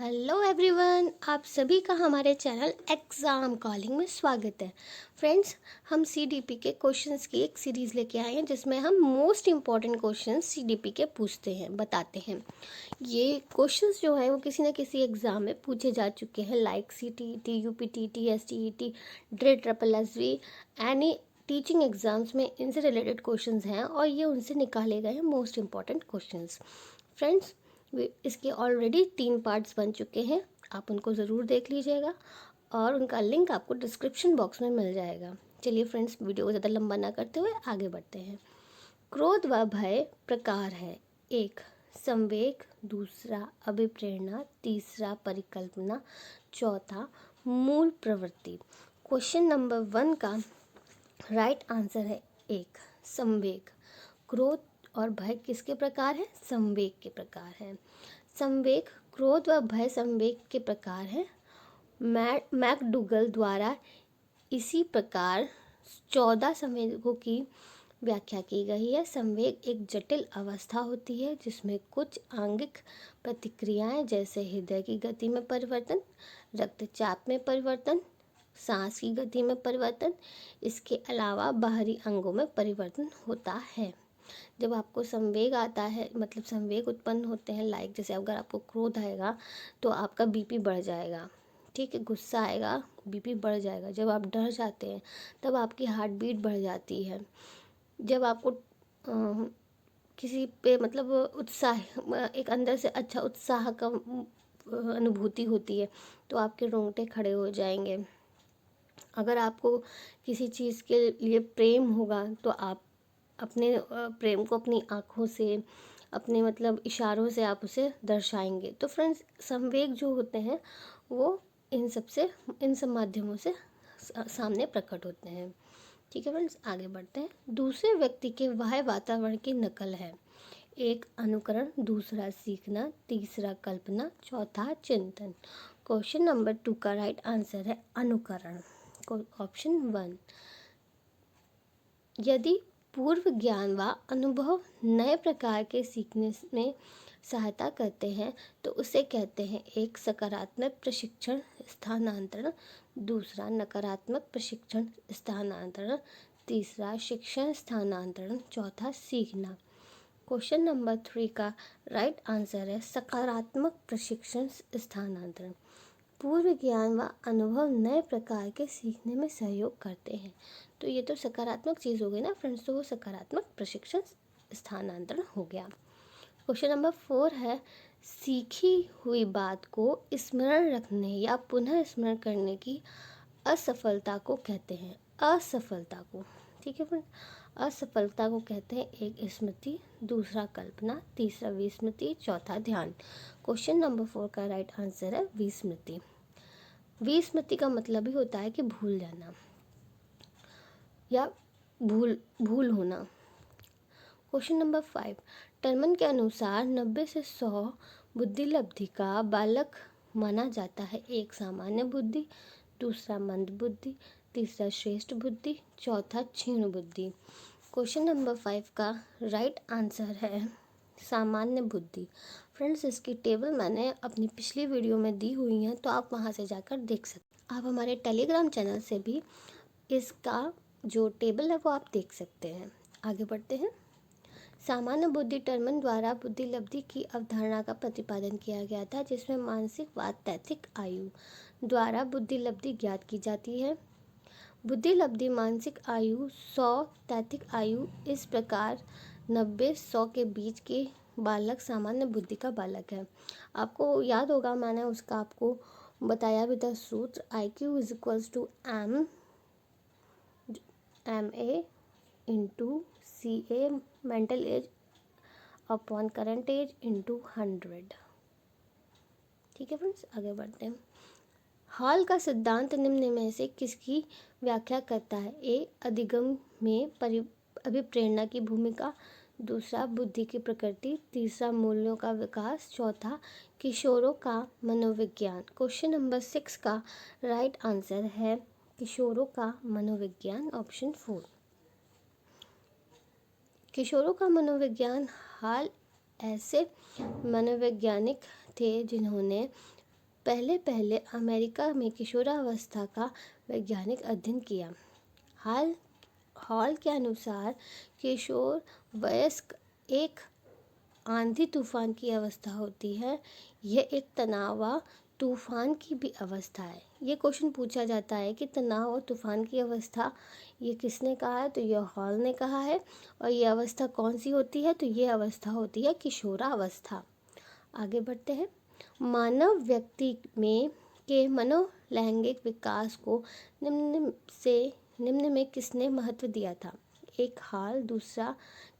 Hello everyone, आप सभी का हमारे चैनल एग्ज़ाम कॉलिंग में स्वागत है। फ्रेंड्स, हम सीडीपी के क्वेश्चंस की एक सीरीज़ लेके आए हैं जिसमें हम मोस्ट इम्पॉर्टेंट क्वेश्चंस सीडीपी के पूछते हैं, बताते हैं। ये क्वेश्चंस जो है वो किसी न किसी एग्ज़ाम में पूछे जा चुके हैं, लाइक सीटीईटी, यूपीटीटी, एसटीईटी, ड्रे ट्रिपल एसवी, एनी टीचिंग एग्ज़ाम्स में इनसे रिलेटेड क्वेश्चंस हैं और ये उनसे निकाले गए हैं मोस्ट इम्पॉर्टेंट क्वेश्चंस। फ्रेंड्स, इसके ऑलरेडी 3 पार्ट्स बन चुके हैं, आप उनको ज़रूर देख लीजिएगा और उनका लिंक आपको डिस्क्रिप्शन बॉक्स में मिल जाएगा। चलिए फ्रेंड्स, वीडियो को ज़्यादा लंबा ना करते हुए आगे बढ़ते हैं। क्रोध व भय प्रकार है: एक संवेग, दूसरा अभिप्रेरणा, तीसरा परिकल्पना, चौथा मूल प्रवृत्ति। क्वेश्चन नंबर 1 का राइट आंसर है एक, संवेग। क्रोध और भय किसके प्रकार है? संवेग के प्रकार है। संवेग, क्रोध व भय संवेग के प्रकार है। मैकडूगल द्वारा इसी प्रकार 14 संवेगों की व्याख्या की गई है। संवेग एक जटिल अवस्था होती है जिसमें कुछ आंगिक प्रतिक्रियाएं जैसे हृदय की गति में परिवर्तन, रक्तचाप में परिवर्तन, सांस की गति में परिवर्तन, इसके अलावा बाहरी अंगों में परिवर्तन होता है। जब आपको संवेग आता है, मतलब संवेग उत्पन्न होते हैं, लाइक जैसे अगर आपको क्रोध आएगा तो आपका बीपी बढ़ जाएगा, ठीक है। गुस्सा आएगा, बीपी बढ़ जाएगा। जब आप डर जाते हैं तब आपकी हार्ट बीट बढ़ जाती है। जब आपको किसी पे मतलब उत्साह, एक अंदर से अच्छा उत्साह का अनुभूति होती है तो आपके रोंगटे खड़े हो जाएंगे। अगर आपको किसी चीज़ के लिए प्रेम होगा तो आप अपने प्रेम को अपनी आँखों से, अपने मतलब इशारों से आप उसे दर्शाएंगे। तो फ्रेंड्स, संवेग जो होते हैं वो इन सब माध्यमों से सामने प्रकट होते हैं, ठीक है। फ्रेंड्स, आगे बढ़ते हैं। दूसरे व्यक्ति के बाह्य वातावरण की नकल है: एक अनुकरण, दूसरा सीखना, तीसरा कल्पना, चौथा चिंतन। क्वेश्चन नंबर 2 का राइट आंसर है अनुकरण, ऑप्शन 1। यदि पूर्व ज्ञान व अनुभव नए प्रकार के सीखने में सहायता करते हैं तो उसे कहते हैं एक सकारात्मक प्रशिक्षण स्थानांतरण, दूसरा नकारात्मक प्रशिक्षण स्थानांतरण, तीसरा शिक्षण स्थानांतरण, चौथा सीखना। क्वेश्चन नंबर 3 का राइट आंसर है सकारात्मक प्रशिक्षण स्थानांतरण। पूर्व ज्ञान व अनुभव नए प्रकार के सीखने में सहयोग करते हैं। तो ये तो सकारात्मक चीज़ हो गई ना फ्रेंड्स, तो वो सकारात्मक प्रशिक्षण स्थानांतरण हो गया। क्वेश्चन नंबर 4 है सीखी हुई बात को स्मरण रखने या पुनः स्मरण करने की असफलता को कहते हैं, असफलता को, ठीक है फ्रेंड। असफलता को कहते हैं एक स्मृति, दूसरा कल्पना, तीसरा विस्मृति, चौथा ध्यान। क्वेश्चन नंबर 4 का राइट आंसर है विस्मृति। विस्मृति का मतलब ही होता है कि भूल जाना या भूल भूल होना। क्वेश्चन नंबर 5, टर्मन के अनुसार 90 से 100 बुद्धि लब्धि का बालक माना जाता है: एक सामान्य बुद्धि, दूसरा मंद बुद्धि, तीसरा श्रेष्ठ बुद्धि, चौथा क्षीण बुद्धि। क्वेश्चन नंबर 5 का राइट आंसर है सामान्य बुद्धि। फ्रेंड्स, इसकी टेबल मैंने अपनी पिछली वीडियो में दी हुई है, तो आप वहां से जाकर देख सकते हैं। आप हमारे टेलीग्राम चैनल से भी इसका जो टेबल है वो आप देख सकते हैं। आगे बढ़ते हैं। सामान्य बुद्धि टर्मन द्वारा बुद्धि लब्धि की अवधारणा का प्रतिपादन किया गया था, जिसमें मानसिक व तैथिक आयु द्वारा बुद्धि लब्धि ज्ञात की जाती है। बुद्धि लब्धि मानसिक आयु 100, तैथिक आयु इस प्रकार 90-100 के बीच के बालक सामान्य बुद्धि का बालक है। आपको याद होगा, मैंने उसका आपको बताया भी था सूत्र, IQ is equals to MA into CA mental age upon current age into 100, ठीक है फ्रेंड्स। आगे बढ़ते हैं। हॉल का सिद्धांत निम्न में से किसकी व्याख्या करता है? ए, अधिगम में अभिप्रेरणा की भूमिका, दूसरा बुद्धि की प्रकृति, तीसरा मूल्यों का विकास, चौथा किशोरों का मनोविज्ञान। क्वेश्चन नंबर 6 का राइट आंसर है किशोरों का मनोविज्ञान, ऑप्शन 4। किशोरों का मनोविज्ञान हाल ऐसे मनोवैज्ञानिक थे जिन्होंने पहले पहले अमेरिका में किशोरावस्था का वैज्ञानिक अध्ययन किया। हॉल के अनुसार किशोर वयस्क एक आंधी तूफान की अवस्था होती है। यह एक तनाव व तूफान की भी अवस्था है। ये क्वेश्चन पूछा जाता है कि तनाव और तूफान की अवस्था ये किसने कहा है, तो यह हॉल ने कहा है। और ये अवस्था कौन सी होती है, तो ये अवस्था होती है किशोरावस्था। आगे बढ़ते हैं। मानव व्यक्ति में के मनोलैंगिक विकास को निम्न में किसने महत्व दिया था? एक हॉल, दूसरा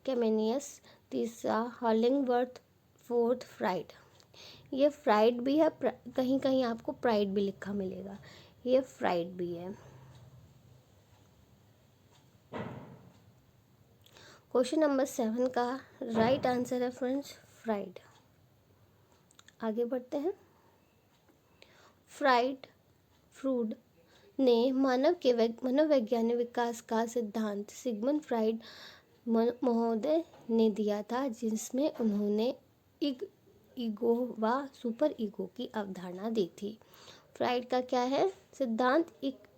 कैमेनियस, तीसरा हॉलिंगवर्थ, फोर्थ फ्राइड। ये फ्राइड भी है, कहीं कहीं आपको प्राइड भी लिखा मिलेगा, ये फ्राइड भी है। क्वेश्चन नंबर 7 का राइट आंसर है फ्रेंड्स फ्राइड। आगे बढ़ते हैं। फ्रूड ने मानव के मनोवैज्ञानिक विकास का सिद्धांत सिगमंड फ्राइड महोदय ने दिया था, जिसमें उन्होंने ईगो व सुपर ईगो की अवधारणा दी थी। फ्राइड का क्या है सिद्धांत?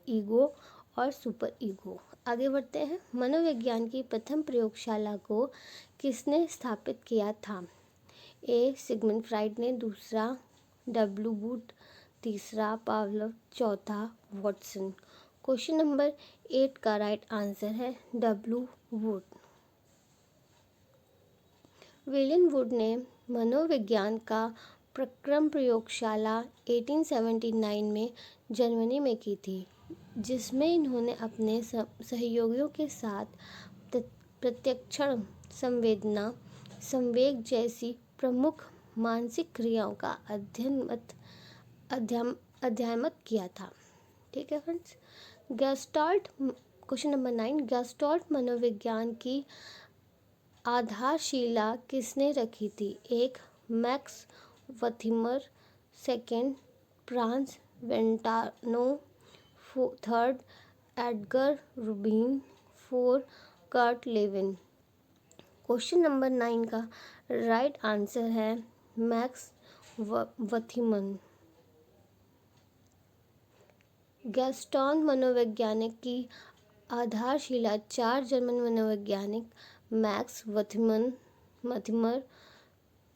ईगो और सुपर ईगो। आगे बढ़ते हैं। मनोविज्ञान की प्रथम प्रयोगशाला को किसने स्थापित किया था? ए सिगमंड फ्राइड ने, दूसरा डब्ल्यू बूट, तीसरा पावलोव, चौथा वॉटसन। क्वेश्चन नंबर 8 का राइट आंसर है डब्ल्यू वुड। विलियम वुड ने मनोविज्ञान का प्रक्रम प्रयोगशाला 1879 में जर्मनी में की थी, जिसमें इन्होंने अपने सहयोगियों के साथ प्रत्यक्षण, संवेदना, संवेग जैसी प्रमुख मानसिक क्रियाओं का अध्ययन किया था। ठीक है friends. Gestalt, question number 9, Gestalt मनोविज्ञान की आधारशिला किसने रखी थी? एक Max Wertheimer, second Franz Brentano, third Edgar Rubin, four Kurt Lewin. Question number 9 का राइट आंसर है मैक्स वथिमन। गेस्टाल्ट मनोवैज्ञानिक की आधारशिला 4 जर्मन मनोवैज्ञानिक Max Wertheimer,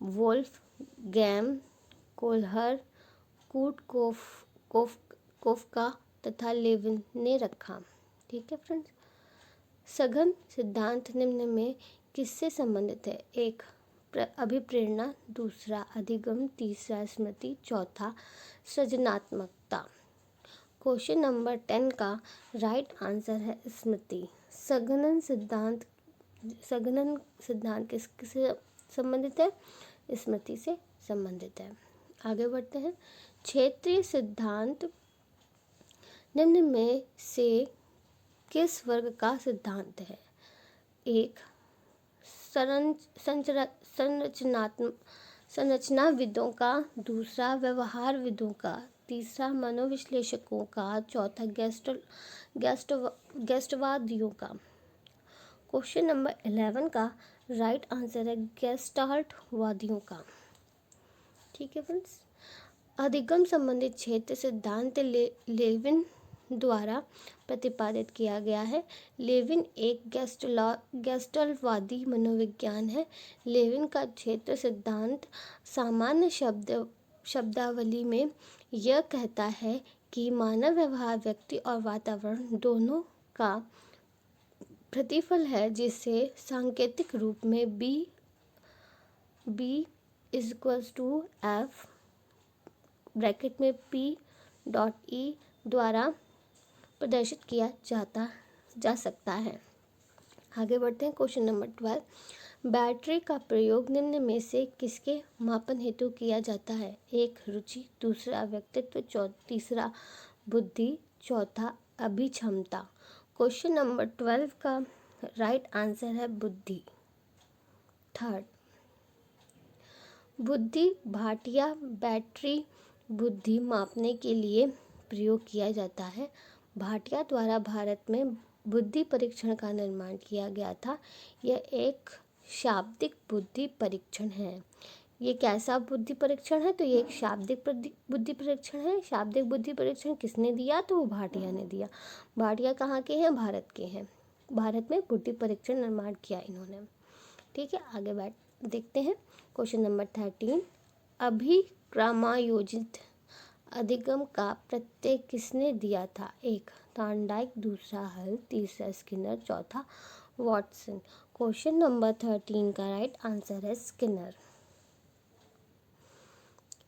Wolfgang Kohler, Kurt Koffka तथा लेविन ने रखा। ठीक है फ्रेंड्स। सघन सिद्धांत निम्न में किससे संबंधित है? एक अभिप्रेरणा, दूसरा अधिगम, तीसरा स्मृति, चौथा सृजनात्मकता। क्वेश्चन नंबर 10 का राइट आंसर है स्मृति। सघनन सिद्धांत किससे संबंधित है? स्मृति से संबंधित है। आगे बढ़ते हैं। क्षेत्रीय सिद्धांत निम्न में से किस वर्ग का सिद्धांत है? एक संरचनाविदों का, दूसरा व्यवहारविदों का, तीसरा मनोविश्लेषकों का, चौथा गेस्टवादियों का। क्वेश्चन नंबर 11 का राइट आंसर है गेस्टाल्ट वादियों का। ठीक है फ्रेंड्स। अधिगम संबंधित क्षेत्र सिद्धांत लेविन द्वारा प्रतिपादित किया गया है। लेविन एक गेस्टाल्टवादी मनोविज्ञान है। लेविन का क्षेत्र सिद्धांत सामान्य शब्दावली में यह कहता है कि मानव व्यवहार व्यक्ति और वातावरण दोनों का प्रतिफल है, जिसे सांकेतिक रूप में B equals to F bracket में P.E द्वारा प्रदर्शित किया जा सकता है। आगे बढ़ते हैं। क्वेश्चन नंबर 12, बैटरी का प्रयोग निम्न में से किसके मापन हेतु किया जाता है? एक रुचि, दूसरा व्यक्तित्व, तीसरा बुद्धि, चौथा अभिक्षमता। क्वेश्चन नंबर 12 का राइट आंसर है बुद्धि। थर्ड, बुद्धि भाटिया बैटरी बुद्धि मापने के लिए प्रयोग किया जाता है। भाटिया द्वारा भारत में बुद्धि परीक्षण का निर्माण किया गया था। यह एक शाब्दिक बुद्धि परीक्षण है। ये कैसा बुद्धि परीक्षण है? तो ये एक शाब्दिक बुद्धि परीक्षण है। शाब्दिक बुद्धि परीक्षण किसने दिया? तो वो भाटिया ने दिया। भाटिया कहाँ के हैं? भारत के हैं। भारत में बुद्धि परीक्षण निर्माण किया इन्होंने। ठीक है, आगे देखते हैं। क्वेश्चन नंबर 13, अभिक्रमायोजित अधिगम का प्रत्यय किसने दिया था? एक थॉर्नडाइक, दूसरा हल, तीसरा स्किनर, चौथा वॉटसन। क्वेश्चन नंबर 13 का राइट आंसर है स्किनर।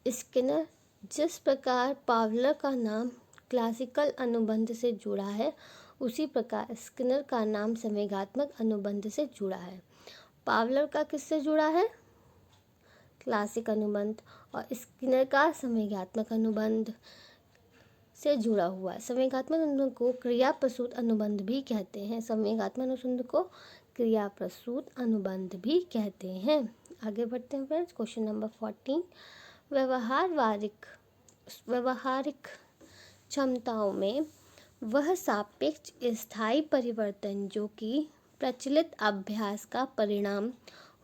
स्किनर, जिस प्रकार पावलर का नाम क्लासिकल अनुबंध से जुड़ा है, उसी प्रकार स्किनर का नाम संवेगात्मक अनुबंध से जुड़ा है। पावलर का किससे जुड़ा है? क्लासिक अनुबंध। और स्किनर का संवेगात्मक अनुबंध से जुड़ा हुआ है। संवेगात्मक अनुबंध को क्रिया प्रसूत अनुबंध भी कहते हैं। संवेगात्मक अनुबंध को क्रिया प्रसूत अनुबंध भी कहते हैं। आगे बढ़ते हैं फ्रेंड्स। क्वेश्चन नंबर 14, व्यवहारिक क्षमताओं में वह सापेक्ष स्थायी परिवर्तन जो कि प्रचलित अभ्यास का परिणाम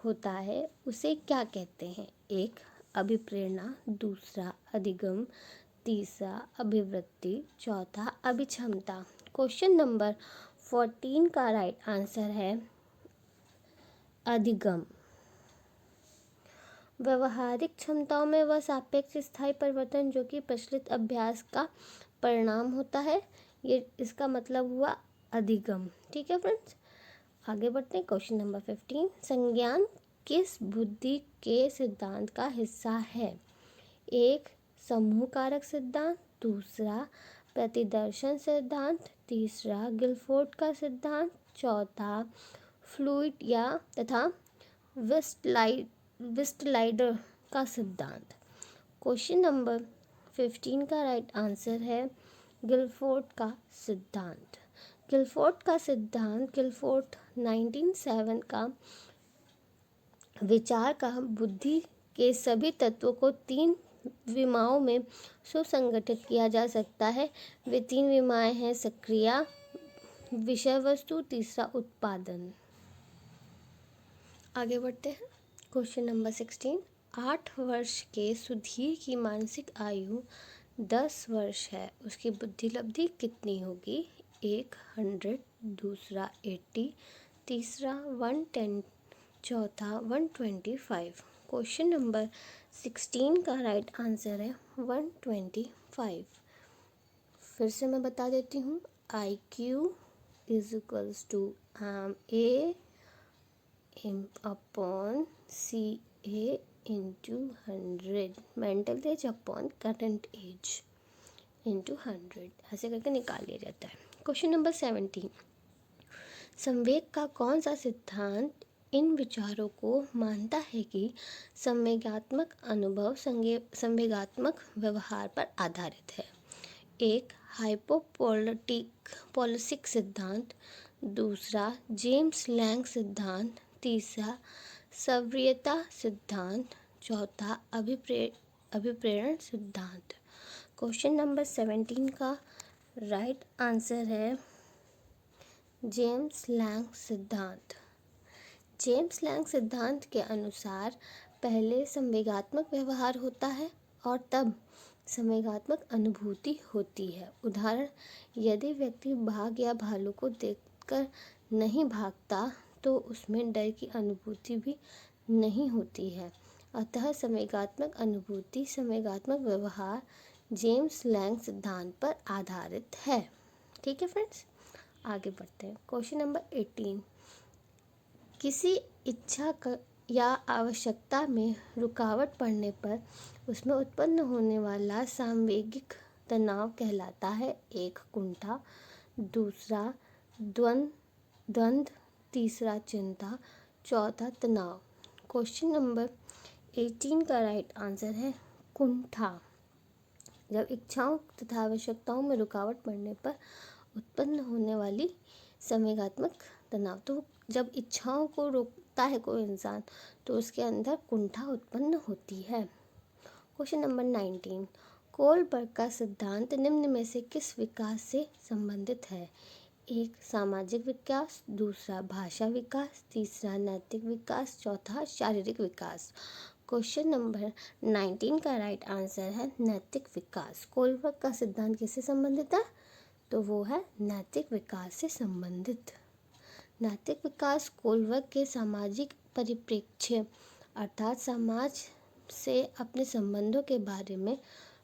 होता है, उसे क्या कहते हैं? एक अभिप्रेरणा, दूसरा अधिगम, तीसरा अभिवृत्ति, चौथा अभिक्षमता। क्वेश्चन नंबर 14 का राइट आंसर है अधिगम। व्यवहारिक क्षमताओं में वह सापेक्ष स्थायी परिवर्तन जो कि प्रचलित अभ्यास का परिणाम होता है, ये इसका मतलब हुआ अधिगम। ठीक है फ्रेंड्स, आगे बढ़ते हैं। क्वेश्चन नंबर 15, संज्ञान किस बुद्धि के सिद्धांत का हिस्सा है? एक समूह कारक सिद्धांत, दूसरा प्रतिदर्शन सिद्धांत, तीसरा गिलफोर्ड का सिद्धांत, चौथा फ्लूइड या तथा विस्टलाइडर का सिद्धांत। क्वेश्चन नंबर 15 का राइट आंसर है गिलफोर्ड का सिद्धांत। गिलफोर्ड का सिद्धांत, गिलफोर्ड 1907 का विचार का बुद्धि के सभी तत्वों को 3 विमाओं में सुसंगठित किया जा सकता है। वे 3 विमाएं हैं सक्रिया, विषय वस्तु, तीसरा उत्पादन। आगे बढ़ते हैं। क्वेश्चन नंबर 16, 8 वर्ष के सुधीर की मानसिक आयु 10 वर्ष है, उसकी बुद्धि लब्धि कितनी होगी? एक 100, दूसरा 80, तीसरा 110, चौथा 125। क्वेश्चन नंबर 16 का राइट आंसर है 125। फिर से मैं बता देती हूँ, IQ is equals to MA upon CA into 100, mental age upon current age into 100, ऐसे करके निकाल लिया जाता है। क्वेश्चन नंबर 17, संवेग का कौन सा सिद्धांत इन विचारों को मानता है कि संवेगात्मक अनुभव संवेगात्मक व्यवहार पर आधारित है? एक हाइपोपोलिसिक सिद्धांत, दूसरा जेम्स लैंग सिद्धांत, तीसरा सवर्यता सिद्धांत, चौथा अभिप्रेरण सिद्धांत। क्वेश्चन नंबर 17 का राइट आंसर है जेम्स लैंग सिद्धांत। जेम्स लैंग सिद्धांत के अनुसार पहले संवेगात्मक व्यवहार होता है और तब संवेगात्मक अनुभूति होती है। उदाहरण, यदि व्यक्ति बाघ या भालू को देखकर नहीं भागता तो उसमें डर की अनुभूति भी नहीं होती है। अतः संवेगात्मक अनुभूति, संवेगात्मक व्यवहार जेम्स लैंग सिद्धांत पर आधारित है। ठीक है फ्रेंड्स, आगे बढ़ते हैं। क्वेश्चन नंबर 18, किसी इच्छा या आवश्यकता में रुकावट पड़ने पर उसमें उत्पन्न होने वाला सामवेगिक तनाव कहलाता है? एक कुंठा, दूसरा द्वंद्व, तीसरा चिंता, चौथा तनाव। क्वेश्चन नंबर 18 का राइट आंसर है कुंठा। जब इच्छाओं तथा आवश्यकताओं में रुकावट पड़ने पर उत्पन्न होने वाली संवेगात्मक तनाव, तो जब इच्छाओं को रोकता है कोई इंसान तो उसके अंदर कुंठा उत्पन्न होती है। क्वेश्चन नंबर 19, कोलबर्ग का सिद्धांत निम्न में से किस विकास से संबंधित है? एक सामाजिक विकास, दूसरा भाषा विकास, तीसरा नैतिक विकास, चौथा शारीरिक विकास। क्वेश्चन नंबर 19 का राइट आंसर है नैतिक विकास। कोलबर्ग का सिद्धांत किससे संबंधित है? तो वो है नैतिक विकास से संबंधित। नैतिक विकास कोलबर्ग के सामाजिक परिप्रेक्ष्य अर्थात समाज से अपने संबंधों के बारे में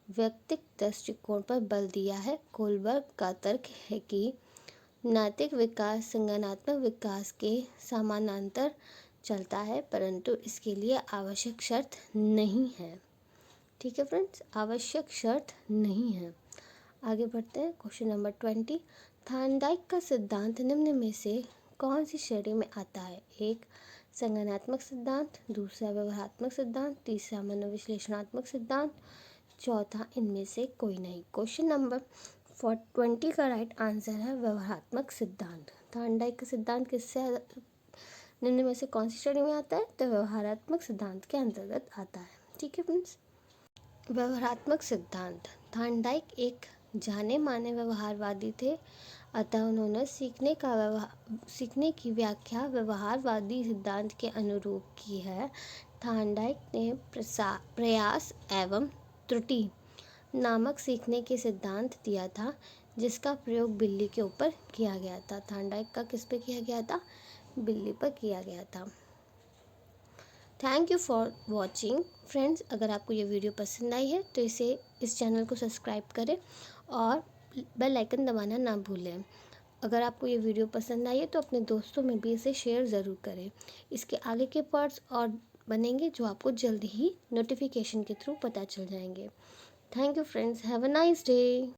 व्यक्तिगत दृष्टिकोण पर बल दिया है। कोलबर्ग का तर्क है कि नैतिक विकास संज्ञानात्मक विकास के समानांतर चलता है, परंतु इसके लिए आवश्यक शर्त नहीं है। ठीक है फ्रेंड्स, आवश्यक शर्त नहीं है। आगे बढ़ते हैं। क्वेश्चन नंबर 20, थार्नडाइक का सिद्धांत निम्न में से कौन सी श्रेणी में आता है? एक, संज्ञानात्मक सिद्धांत, दूसरा व्यवहारात्मक सिद्धांत, तीसरा मनोविश्लेषणात्मक सिद्धांत, चौथा इनमें से कोई नहीं। क्वेश्चन नंबर 20 का राइट आंसर है व्यवहारात्मक सिद्धांत। थार्नडाइक का सिद्धांत किससे निम्न में से कौन सी श्रेणी में आता है? तो व्यवहारात्मक सिद्धांत के अंतर्गत आता है। ठीक है फ्रेंड्स, व्यवहारात्मक सिद्धांत। थार्नडाइक एक जाने माने व्यवहारवादी थे, अतः उन्होंने सीखने की व्याख्या व्यवहारवादी सिद्धांत के अनुरूप की है। थार्नडाइक ने प्रयास एवं त्रुटि नामक सीखने के सिद्धांत दिया था, जिसका प्रयोग बिल्ली के ऊपर किया गया था। थार्नडाइक का किस पे किया गया था? बिल्ली पर किया गया था। Thank you for watching friends. अगर आपको ये वीडियो पसंद आई है तो इस चैनल को सब्सक्राइब करें और बेल आइकन दबाना ना भूलें। अगर आपको ये वीडियो पसंद आई है तो अपने दोस्तों में भी इसे शेयर ज़रूर करें। इसके आगे के पार्ट्स और बनेंगे जो आपको जल्द ही नोटिफिकेशन के थ्रू पता चल जाएंगे। Thank you friends, have a nice day.